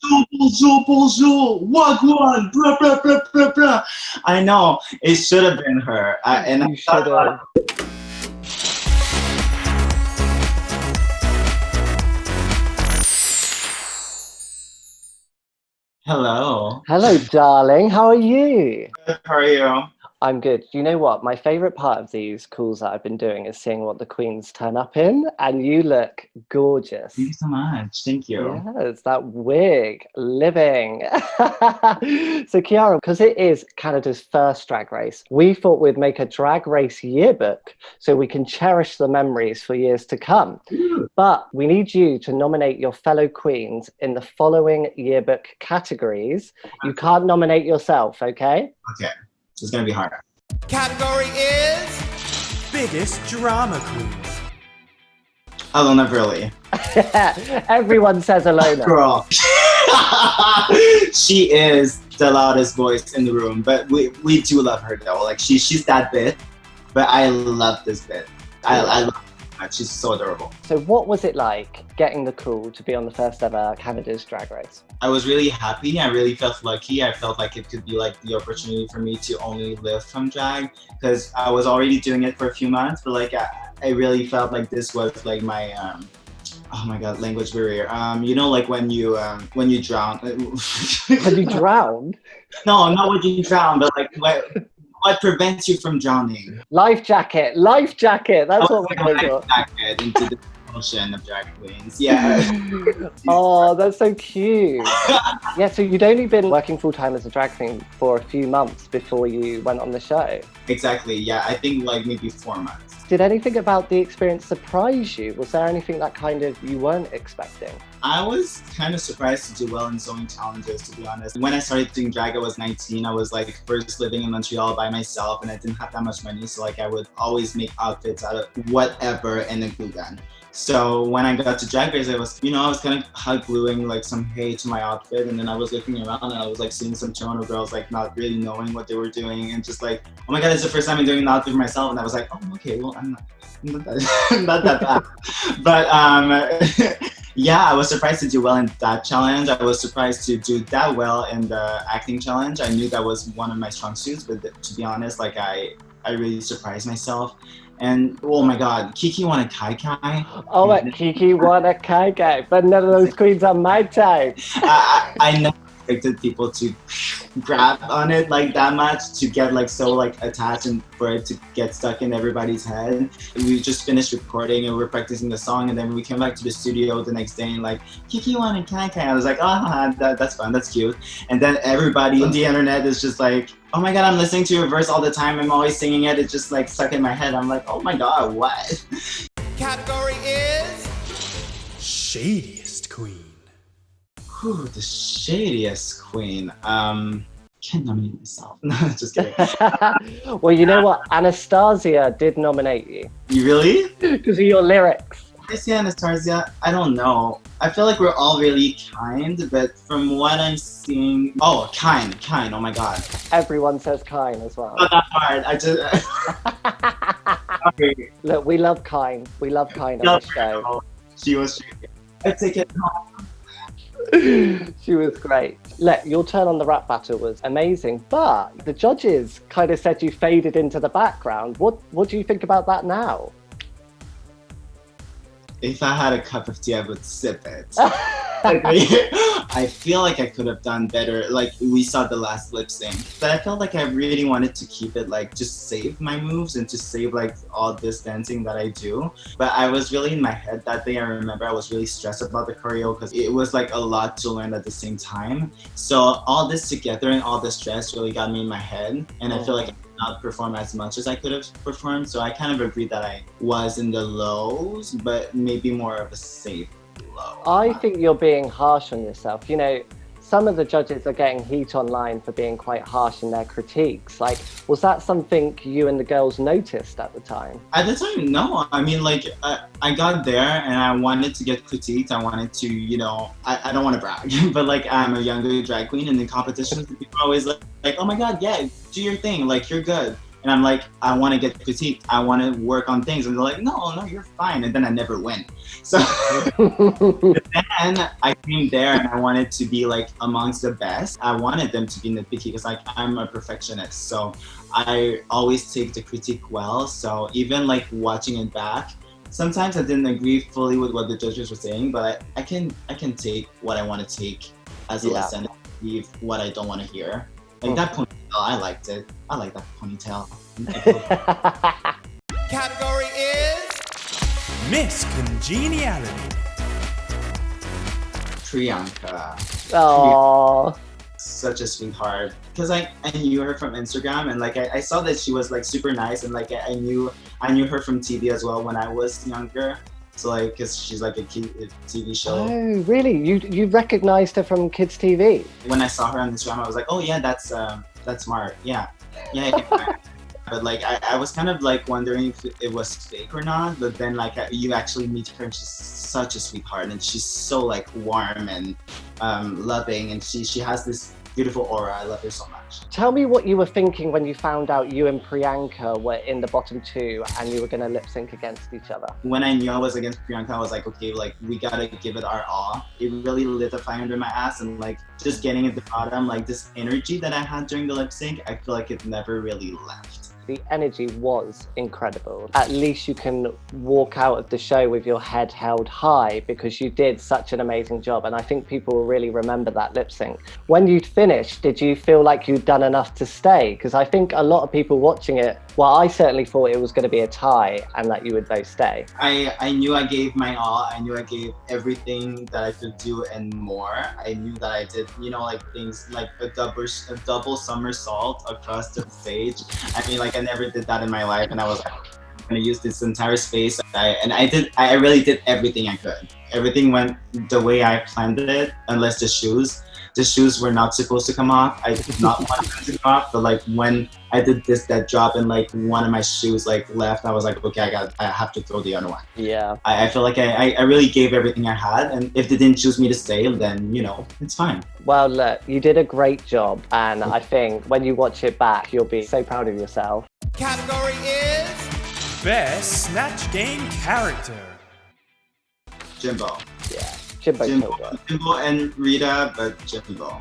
bonjour, bonjour, wagwan, blah, blah, blah, blah, blah. I know, it should have been her. And You should have. Hello. Hello, darling. How are you? How are you? I'm good. You know what? My favorite part of these calls that I've been doing is seeing what the queens turn up in, and you look gorgeous. Thank you so much. Thank you. Yes, that wig, living. So Kiara, because it is Canada's first drag race, we thought we'd make a Drag Race Yearbook so we can cherish the memories for years to come. But we need you to nominate your fellow queens in the following yearbook categories. You can't nominate yourself, okay? Okay. It's gonna be hard. Category is biggest drama queens. Alona Briley. Everyone says Alona. Girl. She is the loudest voice in the room, but we do love her though. Like she's that bit, but I love this bit. I love her. She's so adorable. So what was it like getting the call to be on the first ever Canada's Drag Race? I was really happy. I really felt lucky. I felt like it could be like the opportunity for me to only live from drag, because I was already doing it for a few months, but like I really felt like this was like my oh my god, language barrier. You know, like when you drown. Have you drowned? No, not when you drown, but like what prevents you from drowning? Life jacket, life jacket. That's what we're going life jacket into the ocean of drag queens. Yeah. Oh, that's so cute. Yeah, so you'd only been working full time as a drag queen for a few months before you went on the show. Exactly. Yeah, I think like maybe 4 months. Did anything about the experience surprise you? Was there anything that kind of you weren't expecting? I was kind of surprised to do well in sewing challenges, to be honest. When I started doing drag, I was 19. I was like first living in Montreal by myself, and I didn't have that much money. So like I would always make outfits out of whatever and then glue gun. So when I got to Drag Race, I was kind of hot gluing like some hay to my outfit, and then I was looking around and I was like seeing some Toronto girls like not really knowing what they were doing, and just like, oh my god, it's the first time I'm doing an outfit for myself, and I was like, oh okay, well I'm not that bad. But yeah, I was surprised to do well in that challenge. I was surprised to do that well in the acting challenge. I knew that was one of my strong suits, but to be honest, like I really surprised myself. And oh my god, Kiki won a Kai Kai. Oh, but Kiki won a Kai Kai, but none of those queens are my type. I never expected people to grab on it like that much, to get like so like attached and for it to get stuck in everybody's head. We just finished recording and we were practicing the song, and then we came back to the studio the next day and like, Kiki won a Kai Kai. I was like, oh, that's fun, that's cute. And then everybody on the internet is just like, oh my god, I'm listening to your verse all the time. I'm always singing it. It's just like stuck in my head. I'm like, oh my god, what? Category is shadiest queen. Whew, the shadiest queen. Can't nominate myself. No, just kidding. Well, you know what? Anastasia did nominate you. You really? Because of your lyrics. I see Anastasia. I don't know. I feel like we're all really kind, but from what I'm seeing, oh, kind. Oh my god. Everyone says kind as well. Not that hard. I just. Sorry. Look, we love kind. We love kind on the show. She was. I take it home. She was great. Look, your turn on the rap battle was amazing, but the judges kind of said you faded into the background. What do you think about that now? If I had a cup of tea, I would sip it. I feel like I could have done better. Like we saw the last lip sync, but I felt like I really wanted to keep it like just save my moves and just save like all this dancing that I do. But I was really in my head that day. I remember I was really stressed about the choreo because it was like a lot to learn at the same time. So all this together and all the stress really got me in my head, and I feel like not perform as much as I could have performed. So I kind of agreed that I was in the lows, but maybe more of a safe low. I think you're being harsh on yourself. You know, some of the judges are getting heat online for being quite harsh in their critiques. Like, was that something you and the girls noticed at the time? At the time, no. I mean, like, I got there and I wanted to get critiqued. I wanted to, you know, I don't want to brag, but like, I'm a younger drag queen, and in competitions, people are always like, oh my god, yeah, do your thing, like, you're good. And I'm like, I want to get critiqued. I want to work on things. And they're like, no, you're fine. And then I never win. So then I came there and I wanted to be like amongst the best. I wanted them to be nitpicky because like I'm a perfectionist. So I always take the critique well. So even like watching it back, sometimes I didn't agree fully with what the judges were saying, but I can take what I want to take as a lesson and leave what I don't want to hear. Like that ponytail, I liked it. I like that ponytail. Category is Miss Congeniality. Priyanka. Oh, Such a sweetheart. Because I knew her from Instagram, and like I saw that she was like super nice, and like I knew her from TV as well when I was younger. So like, cause she's like a TV show. Oh, really? You recognized her from kids' TV? When I saw her on Instagram, I was like, oh yeah, that's smart. Yeah. But like, I was kind of like wondering if it was fake or not. But then like you actually meet her, and she's such a sweetheart, and she's so like warm and loving, and she has this beautiful aura. I love her so much. Tell me what you were thinking when you found out you and Priyanka were in the bottom two and you were going to lip sync against each other. When I knew I was against Priyanka, I was like, okay, like we gotta give it our all. It really lit a fire under my ass, and like just getting at the bottom, like this energy that I had during the lip sync, I feel like it never really left. The energy was incredible. At least you can walk out of the show with your head held high because you did such an amazing job. And I think people will really remember that lip sync. When you'd finished, did you feel like you'd done enough to stay? Because I think a lot of people watching it, well, I certainly thought it was going to be a tie and that you would both stay. I knew I gave my all. I knew I gave everything that I could do and more. I knew that I did, like things like a double somersault across the stage. I mean, like I never did that in my life, and I was like, I'm gonna use this entire space. I really did everything I could. Everything went the way I planned it, unless the shoes. The shoes were not supposed to come off. I did not want them to come off, but like when I did that drop and like one of my shoes like left, I was like, okay, I have to throw the other one. Yeah. I feel like I really gave everything I had, and if they didn't choose me to stay, then it's fine. Well, look, you did a great job, and I think when you watch it back, you'll be so proud of yourself. Category is Best Snatch Game Character. Jimbo. Yeah. Jimbo and Rita, but Jimbo.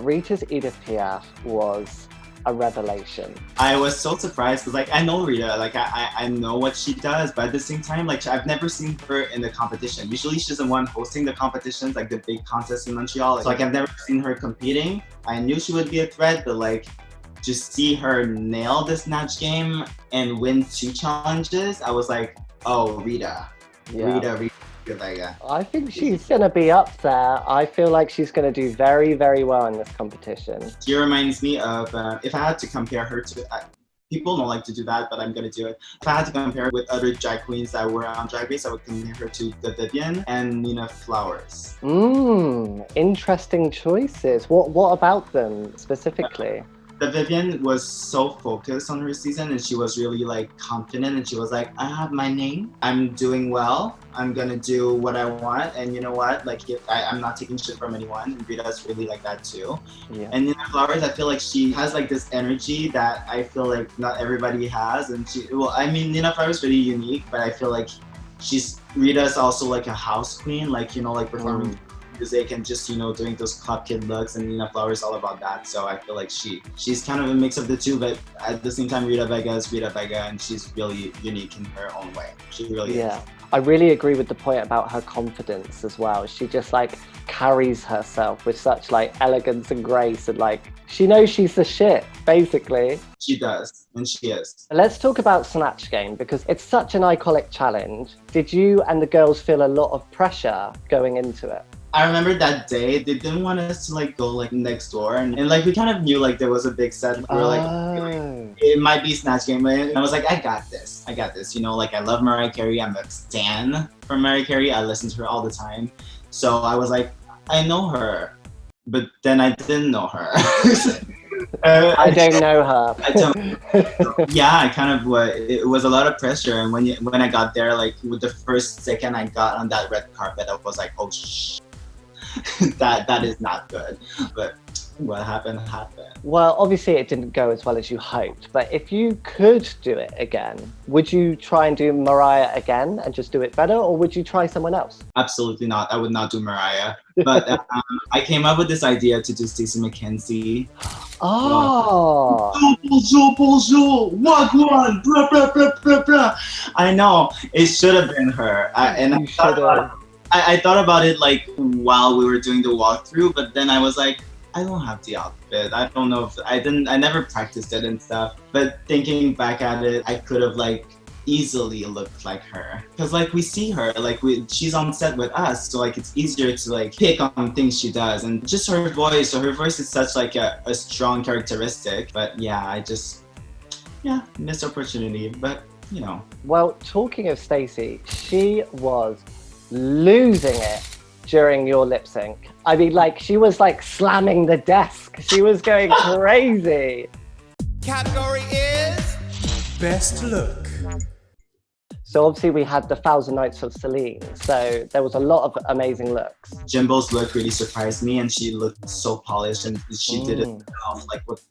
Rita's Edith Piaf was a revelation. I was so surprised because like I know Rita, like I know what she does, but at the same time, like I've never seen her in the competition. Usually she's the one hosting the competitions, like the big contests in Montreal. So like I've never seen her competing. I knew she would be a threat, but like just see her nail the Snatch Game and win 2 challenges, I was like, oh, Rita. Yeah. Rita. I think she's going to be up there. I feel like she's going to do very, very well in this competition. She reminds me of, if I had to compare her to, people don't like to do that, but I'm going to do it. If I had to compare her with other drag queens that were on Drag Race, I would compare her to the Vivienne and Nina Flowers. Interesting choices. What about them specifically? The Vivienne was so focused on her season, and she was really like confident, and she was like, I have my name, I'm doing well, I'm gonna do what I want, and you know what, like I'm not taking shit from anyone. And Rita's really like that too. Yeah. And Nina Flowers, I feel like she has like this energy that I feel like not everybody has, and Nina Flowers is really unique, but I feel like Rita's also like a house queen, like like performing music and just doing those club kid looks, and Nina Flowers is all about that. So I feel like she's kind of a mix of the two, but at the same time Rita Vega is Rita Vega, and she's really unique in her own way. She really is. I really agree with the point about her confidence as well. She just like carries herself with such like elegance and grace, and like she knows she's the shit, basically. She does, and she is. Let's talk about Snatch Game, because it's such an iconic challenge. Did you and the girls feel a lot of pressure going into it? I remember that day they didn't want us to like go like next door, and like we kind of knew like there was a big set. We were like, it might be Snatch Game, and I was like, I got this. Like I love Mariah Carey. I'm a stan for Mariah Carey. I listen to her all the time. So I was like, I know her, but then I didn't know her. I don't know her. I kind of was. It was a lot of pressure, and when I got there, like with the first second I got on that red carpet, I was like, oh that is not good. But what happened, happened. Well, obviously it didn't go as well as you hoped, but if you could do it again, would you try and do Mariah again and just do it better, or would you try someone else? Absolutely not. I would not do Mariah. But I came up with this idea to do Stacey McKenzie. Oh. Bonjour, wagwan, blah, blah, blah, blah, blah. I know, it should have been her. I thought about it like while we were doing the walkthrough, but then I was like, I don't have the outfit. I don't know if I never practiced it and stuff. But thinking back at it, I could have like easily looked like her. Cause like we see her, like she's on set with us. So like it's easier to like pick on things she does and just her voice. So her voice is such like a strong characteristic. But yeah, missed opportunity, but you know. Well, talking of Stacey, she was losing it during your lip sync. I mean, like, she was like slamming the desk. She was going crazy. Category is Best Look. So obviously we had the 1,000 Nights of Celine. So there was a lot of amazing looks. Jimbo's look really surprised me, and she looked so polished, and she did it herself. Like, what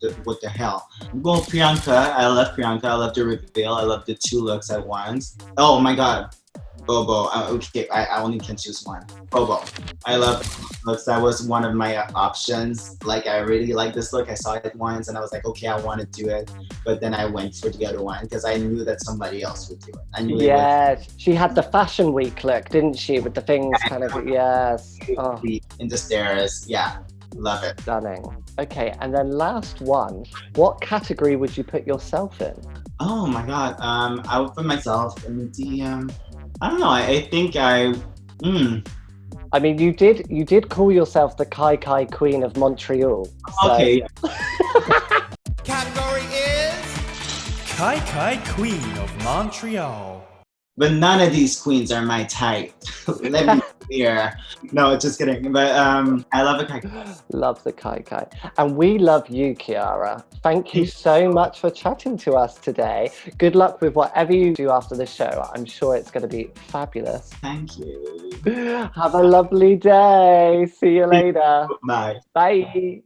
the hell? Well, Priyanka, I love Priyanka. I love the reveal. I love the 2 looks at once. Oh my God. Bobo. Okay, I only can choose one. Bobo. I love looks. That was one of my options. Like, I really like this look. I saw it once and I was like, okay, I want to do it. But then I went for the other one because I knew that somebody else would do it. I knew she had the Fashion Week look, didn't she? With the things kind of, yes. Oh. In the stairs. Yeah, love it. Stunning. Okay, and then last one. What category would you put yourself in? Oh my God. I would put myself in the... I don't know. I think I mean, you did call yourself the Kai Kai Queen of Montreal. So. Okay. Category is Kai Kai Queen of Montreal. But none of these queens are my type. Let me clear. No, just kidding. But I love the Kai Kai. Love the Kai Kai. And we love you, Kiara. Thank you so much for chatting to us today. Good luck with whatever you do after the show. I'm sure it's going to be fabulous. Thank you. Have a lovely day. See you later. Bye. Bye.